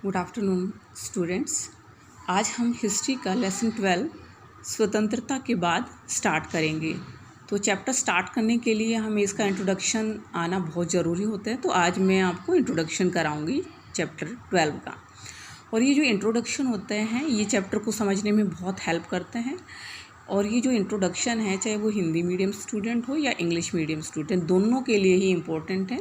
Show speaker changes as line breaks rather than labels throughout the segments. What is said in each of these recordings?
Good afternoon students. आज हम history का लेसन 12 स्वतंत्रता के बाद स्टार्ट करेंगे। तो चैप्टर स्टार्ट करने के लिए हमें इसका इंट्रोडक्शन आना बहुत ज़रूरी होता है। तो आज मैं आपको इंट्रोडक्शन कराऊंगी चैप्टर 12 का। और ये जो इंट्रोडक्शन होते हैं ये चैप्टर को समझने में बहुत हेल्प करते हैं। और ये जो इंट्रोडक्शन है, चाहे वो हिंदी मीडियम स्टूडेंट हो या इंग्लिश मीडियम स्टूडेंट, दोनों के लिए ही इम्पोर्टेंट है।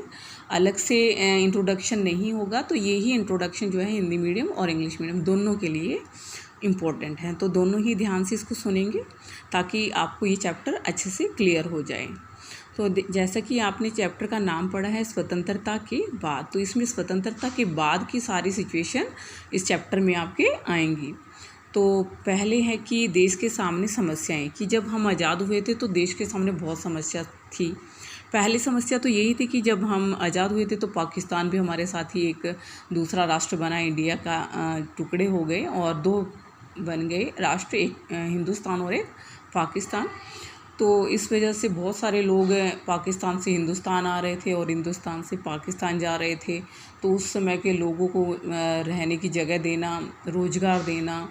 अलग से इंट्रोडक्शन नहीं होगा। तो ये ही इंट्रोडक्शन जो है हिंदी मीडियम और इंग्लिश मीडियम दोनों के लिए इम्पोर्टेंट है। तो दोनों ही ध्यान से इसको सुनेंगे ताकि आपको ये चैप्टर अच्छे से क्लियर हो जाए। तो जैसा कि आपने चैप्टर का नाम पढ़ा है स्वतंत्रता के बाद, तो इसमें स्वतंत्रता के बाद की सारी सिचुएशन इस चैप्टर में आपके आएंगी। तो पहले है कि देश के सामने समस्याएं, कि जब हम आज़ाद हुए थे तो देश के सामने बहुत समस्या थी। पहली समस्या तो यही थी कि जब हम आज़ाद हुए थे तो पाकिस्तान भी हमारे साथ ही एक दूसरा राष्ट्र बना, इंडिया का टुकड़े हो गए और दो बन गए राष्ट्र, एक हिंदुस्तान और एक पाकिस्तान। तो इस वजह से बहुत सारे लोग पाकिस्तान से हिंदुस्तान आ रहे थे और हिंदुस्तान से पाकिस्तान जा रहे थे। तो उस समय के लोगों को रहने की जगह देना, रोज़गार देना,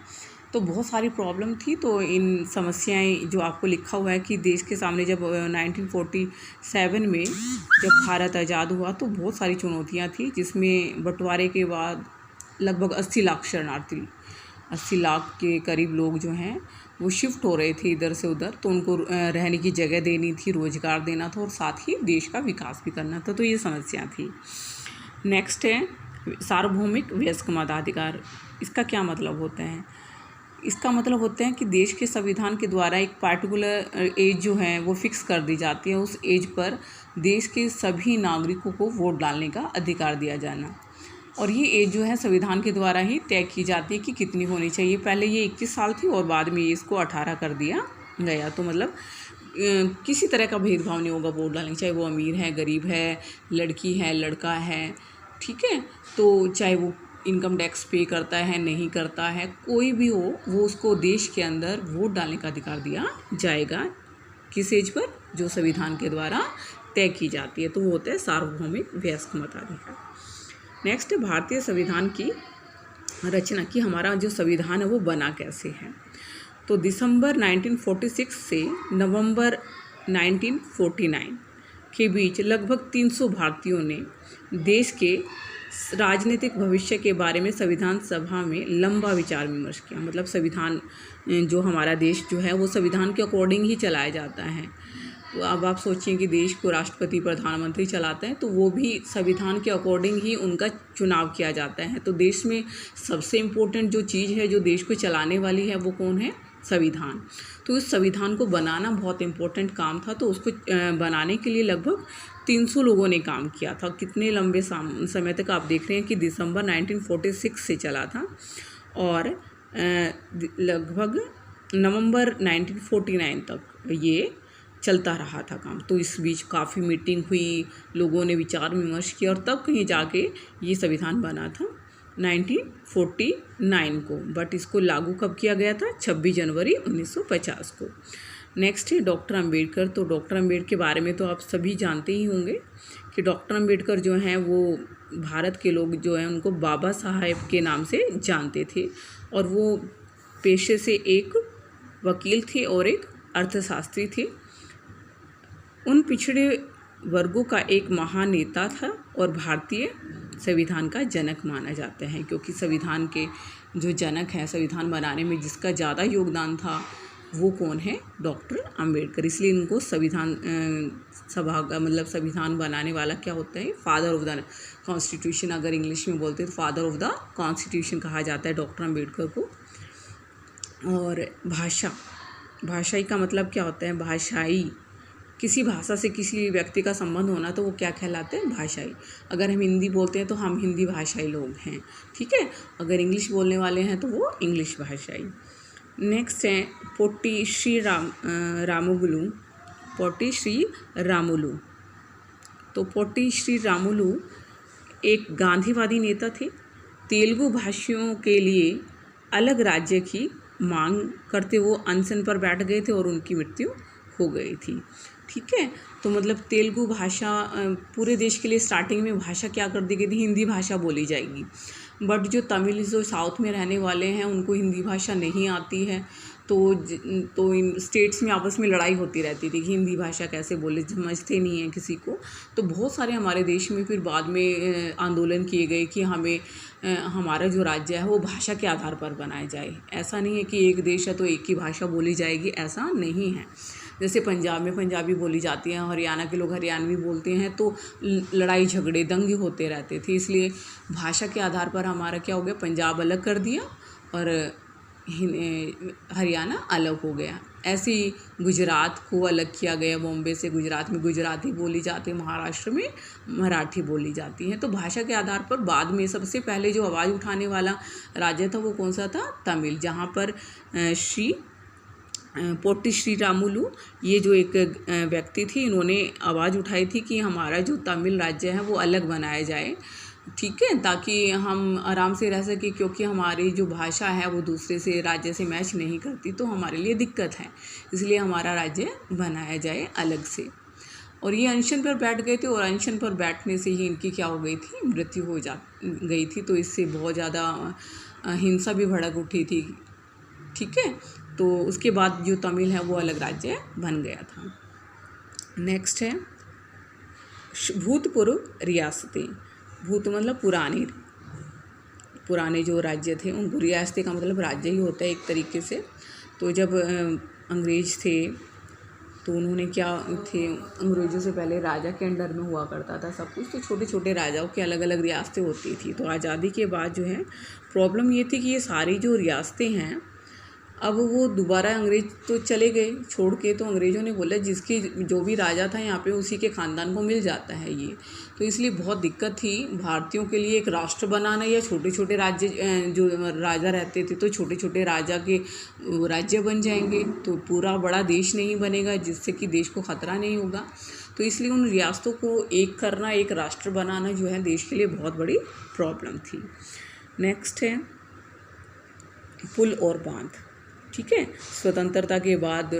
तो बहुत सारी प्रॉब्लम थी। तो इन समस्याएं जो आपको लिखा हुआ है कि देश के सामने जब 1947 में जब भारत आज़ाद हुआ तो बहुत सारी चुनौतियां थी, जिसमें बंटवारे के बाद लगभग 80 लाख शरणार्थी, 80 लाख के करीब लोग जो हैं वो शिफ्ट हो रहे थे इधर से उधर। तो उनको रहने की जगह देनी थी, रोज़गार देना था और साथ ही देश का विकास भी करना था। तो ये समस्या थी। नेक्स्ट है सार्वभौमिक वयस्क मताधिकार। इसका क्या मतलब होता है? इसका मतलब होता है कि देश के संविधान के द्वारा एक पार्टिकुलर एज जो है वो फिक्स कर दी जाती है। उस एज पर देश के सभी नागरिकों को वोट डालने का अधिकार दिया जाना। और ये एज जो है संविधान के द्वारा ही तय की जाती है कि कितनी होनी चाहिए। पहले ये 21 साल थी और बाद में इसको 18 कर दिया गया। तो मतलब किसी तरह का भेदभाव नहीं होगा वोट डालने, चाहे वो अमीर है, गरीब है, लड़की है, लड़का है, ठीक है। तो चाहे वो इनकम टैक्स पे करता है, नहीं करता है, कोई भी हो, वो उसको देश के अंदर वोट डालने का अधिकार दिया जाएगा। किस एज पर? जो संविधान के द्वारा तय की जाती है। तो वो होता है सार्वभौमिक वयस्क मताधिकार। नेक्स्ट है भारतीय संविधान की रचना, कि हमारा जो संविधान है वो बना कैसे है। तो दिसंबर 1946 से नवंबर 1949 के बीच लगभग 300 भारतीयों ने देश के राजनीतिक भविष्य के बारे में संविधान सभा में लंबा विचार विमर्श किया। मतलब संविधान, जो हमारा देश जो है वो संविधान के अकॉर्डिंग ही चलाया जाता है। तो अब आप सोचिए कि देश को राष्ट्रपति, प्रधानमंत्री चलाते हैं, तो वो भी संविधान के अकॉर्डिंग ही उनका चुनाव किया जाता है। तो देश में सबसे इम्पोर्टेंट जो चीज़ है, जो देश को चलाने वाली है, वो कौन है? संविधान। तो इस संविधान को बनाना बहुत इम्पोर्टेंट काम था। तो उसको बनाने के लिए लगभग 300 लोगों ने काम किया था। कितने लंबे समय तक? आप देख रहे हैं कि दिसंबर 1946 से चला था और लगभग नवंबर 1949 तक ये चलता रहा था काम। तो इस बीच काफ़ी मीटिंग हुई, लोगों ने विचार विमर्श किया और तब कहीं जाके ये संविधान बना था 1949 को। बट इसको लागू कब किया गया था? 26 जनवरी 1950 को। नेक्स्ट है डॉक्टर अंबेडकर। तो डॉक्टर अंबेडकर के बारे में तो आप सभी जानते ही होंगे कि डॉक्टर अंबेडकर जो हैं वो भारत के लोग जो हैं उनको बाबा साहेब के नाम से जानते थे। और वो पेशे से एक वकील थे और एक अर्थशास्त्री थे। उन पिछड़े वर्गों का एक महान नेता था और भारतीय संविधान का जनक माना जाता है, क्योंकि संविधान के जो जनक हैं, संविधान बनाने में जिसका ज़्यादा योगदान था वो कौन है? डॉक्टर अंबेडकर। इसलिए इनको संविधान सभा का मतलब संविधान बनाने वाला क्या होता है? Father of the constitution. अगर इंग्लिश में बोलते हैं तो फादर ऑफ द कॉन्स्टिट्यूशन कहा जाता है डॉक्टर अंबेडकर को। और भाषाई का मतलब क्या होता है? भाषाई, किसी भाषा से किसी व्यक्ति का संबंध होना, तो वो क्या कहलाते हैं? भाषाई। अगर हम हिंदी बोलते हैं तो हम हिंदी भाषाई लोग हैं, ठीक है। अगर इंग्लिश बोलने वाले हैं तो वो इंग्लिश भाषाई। नेक्स्ट है पोट्टी श्री रामुलु। पोट्टी श्री रामुलु। तो पोट्टी श्री रामुलु एक गांधीवादी नेता थे। तेलुगु भाषियों के लिए अलग राज्य की मांग करते वो अनशन पर बैठ गए थे और उनकी मृत्यु हो गई थी, ठीक है। तो मतलब तेलुगु भाषा पूरे देश के लिए स्टार्टिंग में भाषा क्या कर दी गई थी? हिंदी भाषा बोली जाएगी। बट जो तमिल जो साउथ में रहने वाले हैं उनको हिंदी भाषा नहीं आती है, तो इन स्टेट्स में आपस में लड़ाई होती रहती थी कि हिंदी भाषा कैसे बोले, समझते नहीं हैं किसी को। तो बहुत सारे हमारे देश में फिर बाद में आंदोलन किए गए कि हमें हमारा जो राज्य है वो भाषा के आधार पर बनाया जाए। ऐसा नहीं है कि एक देश है तो एक ही भाषा बोली जाएगी, ऐसा नहीं है। जैसे पंजाब में पंजाबी बोली जाती है, हरियाणा के लोग हरियाणवी बोलते हैं, तो लड़ाई झगड़े दंगे होते रहते थे। इसलिए भाषा के आधार पर हमारा क्या हो गया, पंजाब अलग कर दिया और हरियाणा अलग हो गया। ऐसे ही गुजरात को अलग किया गया, बॉम्बे से गुजरात में गुजराती बोली जाती है, महाराष्ट्र में मराठी बोली जाती है। तो भाषा के आधार पर बाद में सबसे पहले जो आवाज़ उठाने वाला राज्य था वो कौन सा था, तमिल, जहाँ पर श्री पोट्टी श्रीरामुलु ये जो एक व्यक्ति थी, इन्होंने आवाज़ उठाई थी कि हमारा जो तमिल राज्य है वो अलग बनाया जाए, ठीक है, ताकि हम आराम से रह सकें, क्योंकि हमारी जो भाषा है वो दूसरे से राज्य से मैच नहीं करती, तो हमारे लिए दिक्कत है, इसलिए हमारा राज्य बनाया जाए अलग से। और ये अनशन पर बैठ गए थे, और अनशन पर बैठने से ही इनकी क्या हो गई थी, मृत्यु हो गई थी। तो इससे बहुत ज़्यादा हिंसा भी भड़क उठी थी, ठीक है। तो उसके बाद जो तमिल है वो अलग राज्य बन गया था। नेक्स्ट है भूतपूर्व रियासतें। भूत मतलब पुराने जो राज्य थे, उनको रियासतें का मतलब राज्य ही होता है एक तरीके से। तो जब अंग्रेज थे तो उन्होंने क्या थे, अंग्रेज़ों से पहले राजा के अंडर में हुआ करता था सब कुछ, तो छोटे छोटे राजाओं की अलग अलग रियासतें होती थी। तो आज़ादी के बाद जो है प्रॉब्लम ये थी कि ये सारी जो रियासतें हैं, अब वो दोबारा अंग्रेज तो चले गए छोड़ के, तो अंग्रेज़ों ने बोला जिसकी जो भी राजा था यहाँ पे उसी के ख़ानदान को मिल जाता है ये। तो इसलिए बहुत दिक्कत थी भारतीयों के लिए एक राष्ट्र बनाना, या छोटे छोटे राज्य जो राजा रहते थे तो छोटे छोटे राजा के राज्य बन जाएंगे, तो पूरा बड़ा देश नहीं बनेगा जिससे कि देश को ख़तरा नहीं होगा। तो इसलिए उन रियासतों को एक करना, एक राष्ट्र बनाना जो है देश के लिए बहुत बड़ी प्रॉब्लम थी। नेक्स्ट है पुल और बांध, ठीक है। स्वतंत्रता के बाद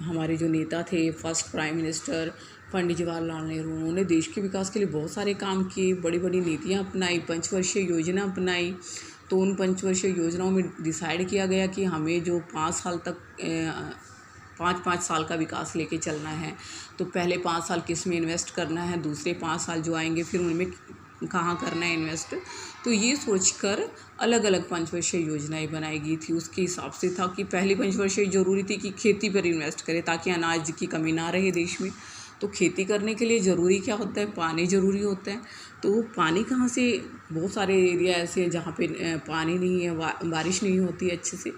हमारे जो नेता थे, first prime minister Pandit Jawaharlal Nehru, उन्होंने देश के विकास के लिए बहुत सारे काम किए, बड़ी बड़ी नीतियाँ अपनाई, पंचवर्षीय योजना अपनाई। तो उन पंचवर्षीय योजनाओं में डिसाइड किया गया कि हमें जो 5 साल तक 5-5 साल का विकास लेके चलना है। तो पहले 5 साल किस में इन्वेस्ट करना है, दूसरे 5 साल जो आएंगे फिर उनमें कहाँ करना है इन्वेस्ट। तो ये सोचकर अलग अलग पंचवर्षीय योजनाएं बनाई गई थी। उसके हिसाब से था कि पहली पंचवर्षीय ज़रूरी थी कि खेती पर इन्वेस्ट करें ताकि अनाज की कमी ना रहे देश में। तो खेती करने के लिए ज़रूरी क्या होता है, पानी ज़रूरी होता है। तो वो पानी कहाँ से, बहुत सारे एरिया ऐसे हैं जहाँ पे पानी नहीं है, बारिश नहीं होती है अच्छे से,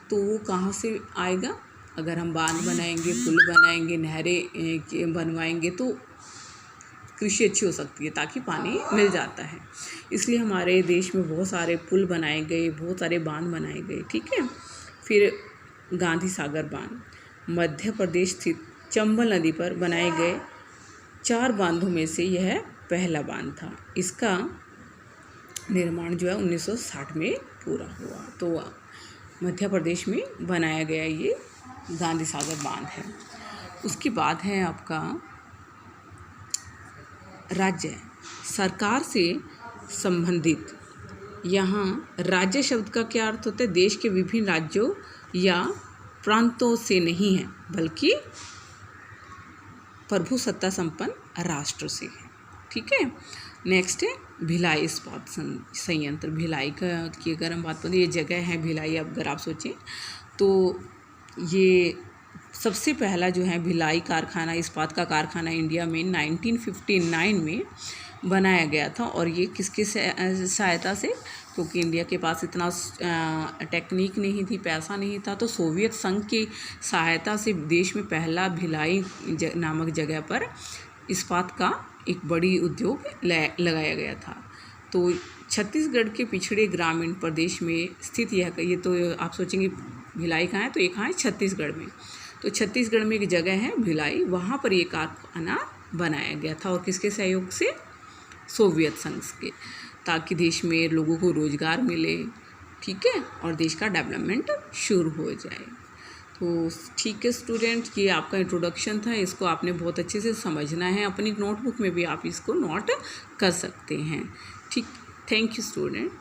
तो वो कहाँ से आएगा। अगर हम बांध बनाएंगे, पुल बनाएंगे, नहरें बनवाएंगे तो कृषि अच्छी हो सकती है, ताकि पानी मिल जाता है। इसलिए हमारे देश में बहुत सारे पुल बनाए गए, बहुत सारे बांध बनाए गए, ठीक है। फिर गांधी सागर बांध, मध्य प्रदेश स्थित चंबल नदी पर बनाए गए 4 बांधों में से यह पहला बांध था। इसका निर्माण जो है 1960 में पूरा हुआ। तो मध्य प्रदेश में बनाया गया ये गांधी सागर बांध है। उसके बाद है आपका राज्य, सरकार से संबंधित। यहाँ राज्य शब्द का क्या अर्थ होता है, देश के विभिन्न राज्यों या प्रांतों से नहीं है, बल्कि प्रभु सत्ता संपन्न राष्ट्र से है, ठीक है। नेक्स्ट है भिलाई इस्पात संयंत्र। भिलाई की अगर हम बात करें, ये जगह है भिलाई। अगर आप सोचें तो ये सबसे पहला जो है भिलाई कारखाना, इस्पात का कारखाना इंडिया में 1959 में बनाया गया था। और ये किसकी सहायता से, क्योंकि इंडिया के पास इतना टेक्निक नहीं थी, पैसा नहीं था, तो सोवियत संघ की सहायता से देश में पहला भिलाई नामक जगह पर इस्पात का एक बड़ी उद्योग लगाया गया था। तो छत्तीसगढ़ के पिछड़े ग्रामीण प्रदेश में स्थित ये तो आप सोचेंगे भिलाई कहाँ है, तो ये कहाँ है, छत्तीसगढ़ में। तो छत्तीसगढ़ में एक जगह है भिलाई, वहाँ पर ये कारखाना बनाया गया था। और किसके सहयोग से, सोवियत संघ के, ताकि देश में लोगों को रोज़गार मिले, ठीक है, और देश का डेवलपमेंट शुरू हो जाए। तो ठीक है स्टूडेंट, ये आपका इंट्रोडक्शन था, इसको आपने बहुत अच्छे से समझना है। अपनी नोटबुक में भी आप इसको नोट कर सकते हैं, ठीक। Thank you student.